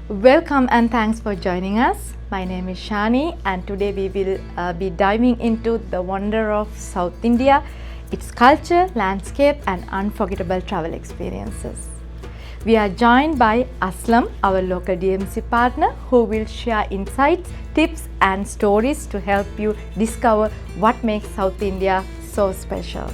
Welcome and thanks for joining us. My name is Shani and today we will be diving into the wonder of South India, its culture, landscape and unforgettable travel experiences. We are joined by Aslam, our local DMC partner, who will share insights, tips and stories to help you discover what makes South India so special.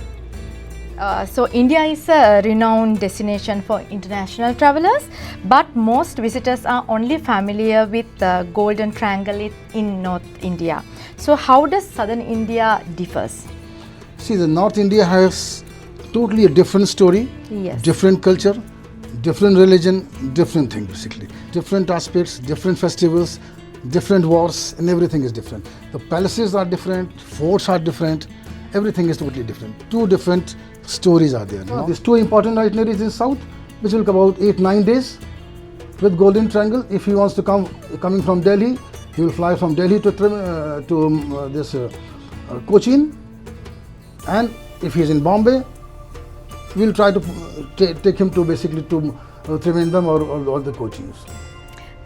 So India is a renowned destination for international travelers, but most visitors are only familiar with the Golden Triangle in North India. So how does Southern India differs? See, the North India has totally a different story, Yes. different culture, different religion, different thing basically. Different aspects, different festivals, different wars, and everything is different. The palaces are different, forts are different, everything is totally different. Two different stories are there. These two important itineraries in South, which will come about 8-9 days with Golden Triangle. If he wants to coming from Delhi, he will fly from Delhi to Cochin, and if he is in Bombay, we will try to take him to basically to Trivandrum or the Cochin.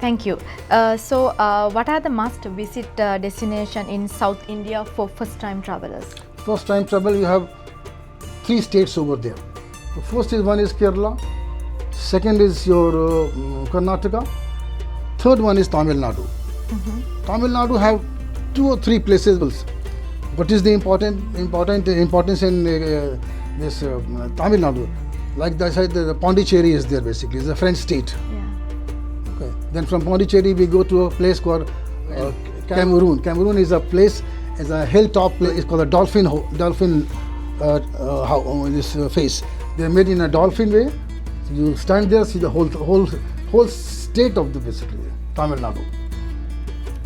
Thank you. What are the must-visit destination in South India for first-time travelers? First time travel, you have 3 states over there. The first is one is Kerala, second is your Karnataka, third one is Tamil Nadu. Tamil Nadu have 2 or 3 places. What is the importance in this Tamil Nadu? Like I said, the Pondicherry is there basically. It's a French state. Yeah. Okay. Then from Pondicherry we go to a place called Cameroon. Cameroon is a place, is a hilltop place. It's called a dolphin face. They are made in a dolphin way. So you stand there, see the whole state of the basically Tamil Nadu.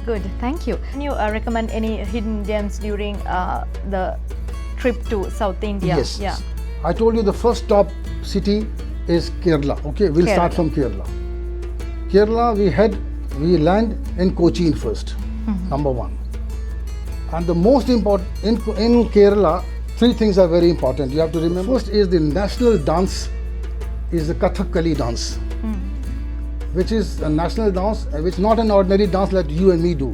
Good, thank you. Can you recommend any hidden gems during the trip to South India? Yes. Yeah. I told you the first top city is Kerala. Okay, we'll start from Kerala. Kerala, we land in Cochin first, number 1. And the most important in Kerala, 3 things are very important. You have to remember. First is the national dance, is the Kathakali dance, which is a national dance, which is not an ordinary dance like you and me do.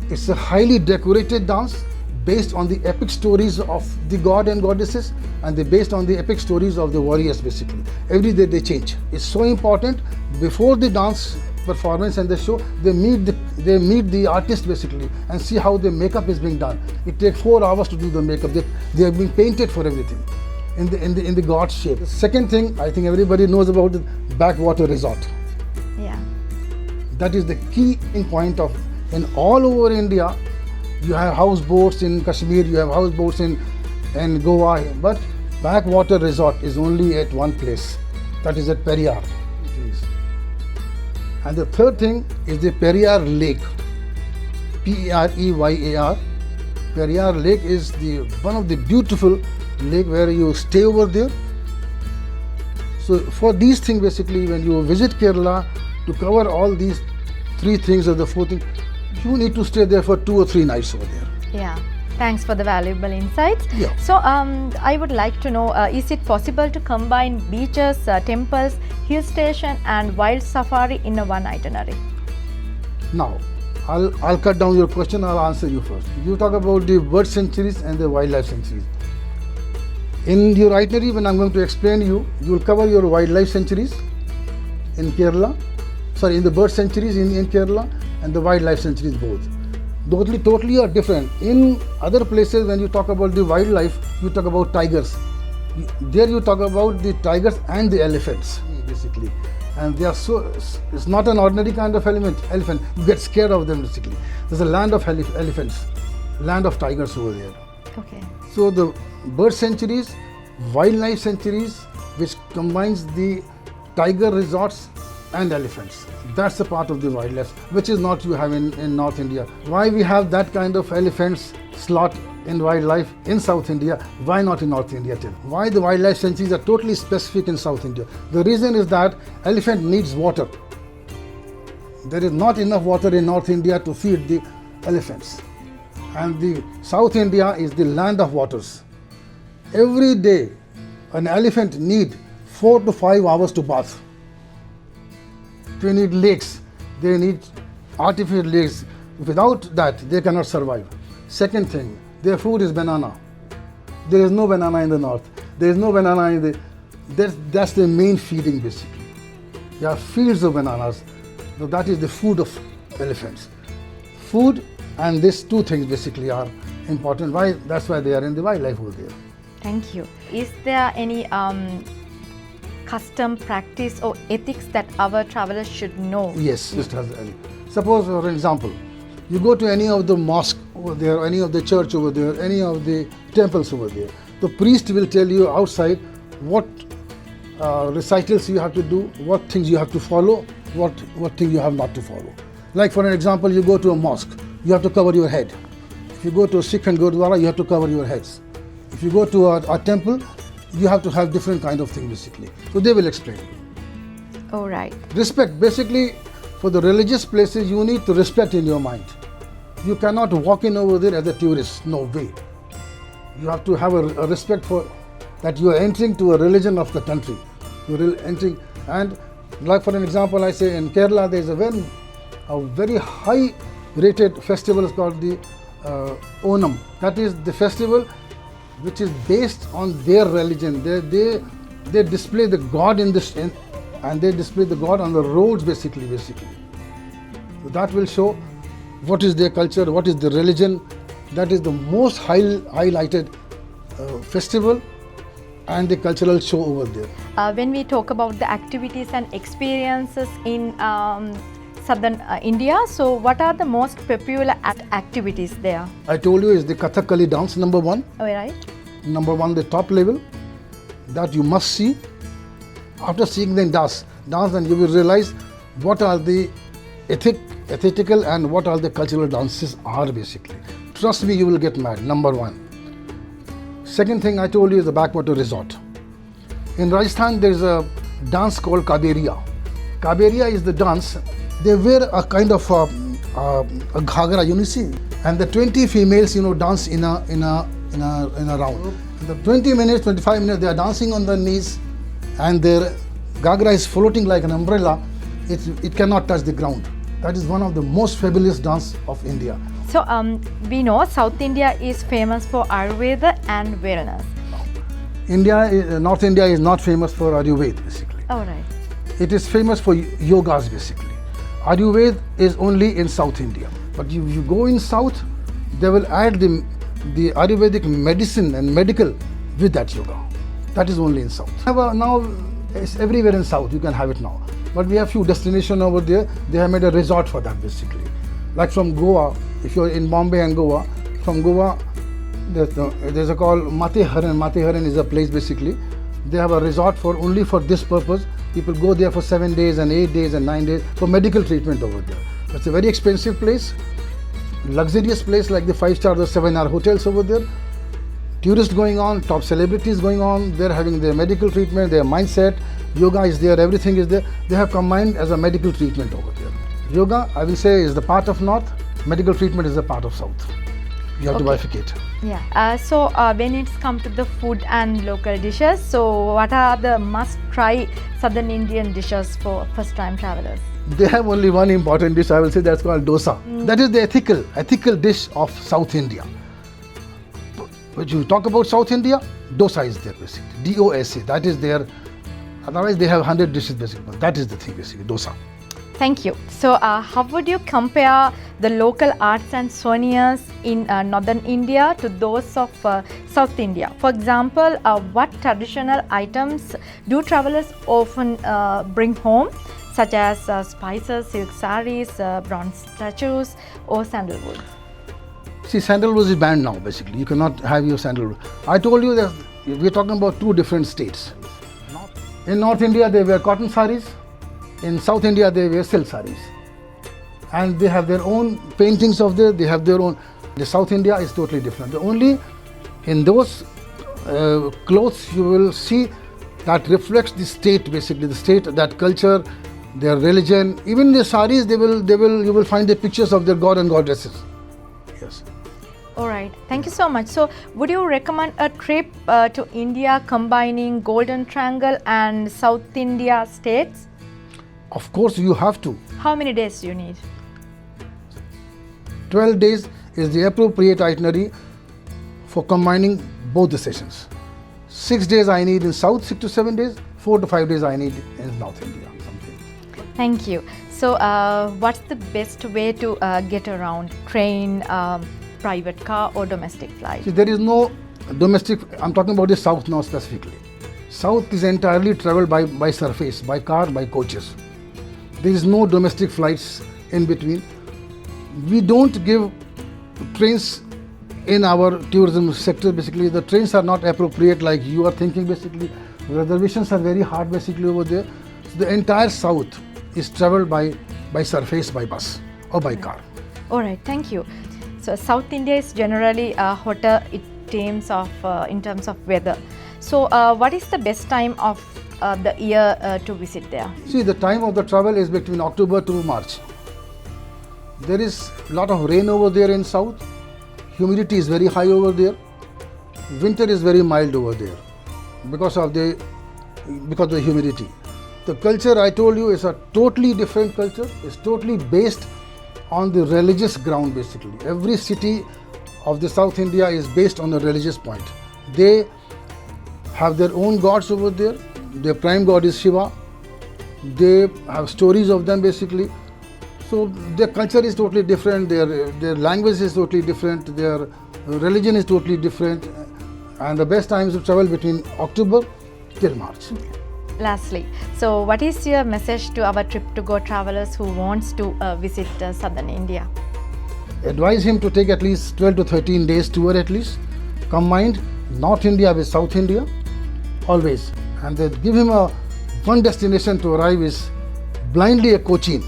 It's a highly decorated dance based on the epic stories of the god and goddesses, and they're based on the epic stories of the warriors basically. Every day they change. It's so important. Before the dance performance and the show, they meet the artist basically and see how the makeup is being done. It takes 4 hours to do the makeup. They have been painted for everything in the god shape. The second thing I think everybody knows about the backwater resort. Yeah. That is the key point of in all over India. You have houseboats in Kashmir, you have houseboats in Goa, but backwater resort is only at one place. That is at Periyar. And the third thing is the Periyar Lake, P-E-R-E-Y-A-R. Periyar Lake is one of the beautiful lake where you stay over there. So for these things basically, when you visit Kerala, to cover all these 3 things or the 4 things, you need to stay there for 2 or 3 nights over there. Yeah. Thanks for the valuable insights. Yeah. So I would like to know, is it possible to combine beaches, temples, hill station and wild safari in a one itinerary? Now, I'll cut down your question. I'll answer you first. You talk about the bird sanctuaries and the wildlife sanctuaries. In your itinerary, when I'm going to explain you will cover your wildlife sanctuaries in Kerala. Sorry, in the bird sanctuaries in Kerala and the wildlife sanctuaries both. Totally are different. In other places, when you talk about the wildlife, you talk about tigers. There you talk about the tigers and the elephants basically. And they are it's not an ordinary kind of elephant. You get scared of them basically. There's a land of elephants, land of tigers over there. Okay. So the bird sanctuaries, wildlife sanctuaries, which combines the tiger resorts and elephants. That's the part of the wildlife, which is not you have in North India. Why we have that kind of elephants slot in wildlife in South India? Why not in North India too? Why the wildlife sanctuaries are totally specific in South India? The reason is that elephant needs water. There is not enough water in North India to feed the elephants. And the South India is the land of waters. Every day, an elephant needs 4 to 5 hours to bath. You need lakes. They need artificial legs. Without that, they cannot survive. Second thing, their food is banana. There is no banana in the north. There is no banana in the... That's the main feeding basically. There are fields of bananas. So that is the food of elephants. Food and these two things basically are important. Why? That's why they are in the wildlife over there. Thank you. Is there any custom, practice or ethics that our travelers should know? Yes, just as suppose, for example, you go to any of the mosque over there, any of the church over there, any of the temples over there. The priest will tell you outside what recitals you have to do, what things you have to follow, what things you have not to follow. Like for an example, you go to a mosque, you have to cover your head. If you go to a Sikh and Gurdwara, you have to cover your heads. If you go to a temple, you have to have different kind of thing basically. So they will explain. All right. Respect, basically for the religious places you need to respect in your mind. You cannot walk in over there as a tourist, no way. You have to have a respect for that you are entering to a religion of the country. You are entering, and like for an example, I say in Kerala there is a very high rated festival is called the Onam. That is the festival which is based on their religion. They display the God in this, and they display the God on the roads basically. So that will show what is their culture, what is the religion. That is the most highlighted festival and the cultural show over there. When we talk about the activities and experiences in southern India, so what are the most popular activities there? I told you is the Kathakali dance, number one. All right. Number one, the top level that you must see. After seeing the dance, and you will realize what are the ethical and what are the cultural dances are basically. Trust me, you will get mad. Number one. Second thing I told you is the backwater resort. In Rajasthan, there is a dance called Kaberia. Kaberia is the dance. They wear a kind of a ghagra, you see, and the 20 females, dance in a round. The 20 minutes, 25 minutes, they are dancing on their knees, and their ghagra is floating like an umbrella. It cannot touch the ground. That is one of the most fabulous dance of India. So we know South India is famous for Ayurveda and wellness. North India is not famous for Ayurveda basically. All right. It is famous for yogas basically. Ayurveda is only in South India. But if you go in South, they will add the Ayurvedic medicine and medical with that yoga. That is only in South. Now it's everywhere in South, you can have it now. But we have few destinations over there, they have made a resort for that basically. Like from Goa, if you're in Bombay and Goa, from Goa, there's a called Mateharan. Mateharan is a place basically. They have a resort only for this purpose. People go there for 7 days and 8 days and 9 days for medical treatment over there. It's a very expensive place, luxurious place like the 5-star or 7-star hotels over there. Tourists going on, top celebrities going on, they're having their medical treatment, their mindset, yoga is there, everything is there. They have combined as a medical treatment over there. Yoga, I will say, is the part of North, medical treatment is the part of South. You have to bifurcate. Yeah. So when it's come to the food and local dishes, so what are the must-try Southern Indian dishes for first-time travelers? They have only one important dish, I will say, that's called dosa. That is the ethical dish of South India. When you talk about South India, dosa is there basically. D-O-S-A, that is there. Otherwise they have 100 dishes basically, but that is the thing basically, dosa. Thank you. So how would you compare the local arts and souvenirs in northern India to those of South India? For example, what traditional items do travelers often bring home, such as spices, silk saris, bronze statues or sandalwood? See, sandalwood is banned now basically. You cannot have your sandalwood. I told you that we're talking about two different states. In North India they wear cotton saris. In South India they wear silk saris. And they have their own paintings of they have their own. The South India is totally different. Only in those clothes you will see that reflects the state basically, the state, that culture, their religion. Even the saris, you will find the pictures of their god and goddesses. Yes. All right, thank you so much. So, would you recommend a trip to India combining Golden Triangle and South India states? Of course, you have to. How many days do you need? 12 days is the appropriate itinerary for combining both the sessions. 6 days I need in South, 6 to 7 days, 4 to 5 days I need in North India. Something. Thank you. So, what's the best way to get around? Train, private car, or domestic flight? See, there is no domestic, I'm talking about the South now specifically. South is entirely traveled by surface, by car, by coaches. There is no domestic flights in between. We don't give trains in our tourism sector. Basically, the trains are not appropriate like you are thinking. Basically, reservations are very hard basically over there. So the entire South is traveled by surface, by bus or by car. All right, thank you. So, South India is generally hotter in terms of weather. So, what is the best time of the year to visit there? See, the time of the travel is between October to March. There is a lot of rain over there in South. Humidity is very high over there. Winter is very mild over there because of the humidity. The culture I told you is a totally different culture. It's totally based on the religious ground basically. Every city of the South India is based on a religious point. They have their own gods over there. Their prime god is Shiva. They have stories of them basically. So their culture is totally different, their language is totally different, their religion is totally different, and the best times to travel between October till March. Lastly, so what is your message to our TripToGo travelers who wants to visit southern India? Advise him to take at least 12 to 13 days tour at least, combined North India with South India, always, and then give him one destination to arrive is blindly a Cochin.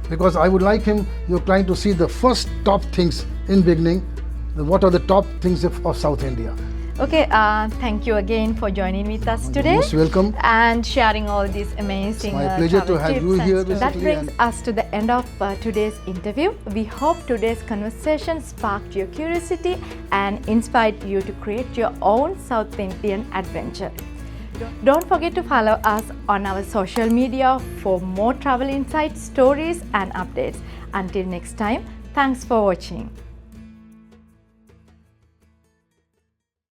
Because I would like him, you're trying to see the first top things in beginning, what are the top things of South India. Okay, thank you again for joining with us today. Most welcome. And sharing all these amazing My pleasure to have you here. That brings us to the end of today's interview. We hope today's conversation sparked your curiosity and inspired you to create your own South Indian adventure. Don't forget to follow us on our social media for more travel insights, stories and updates. Until next time, thanks for watching.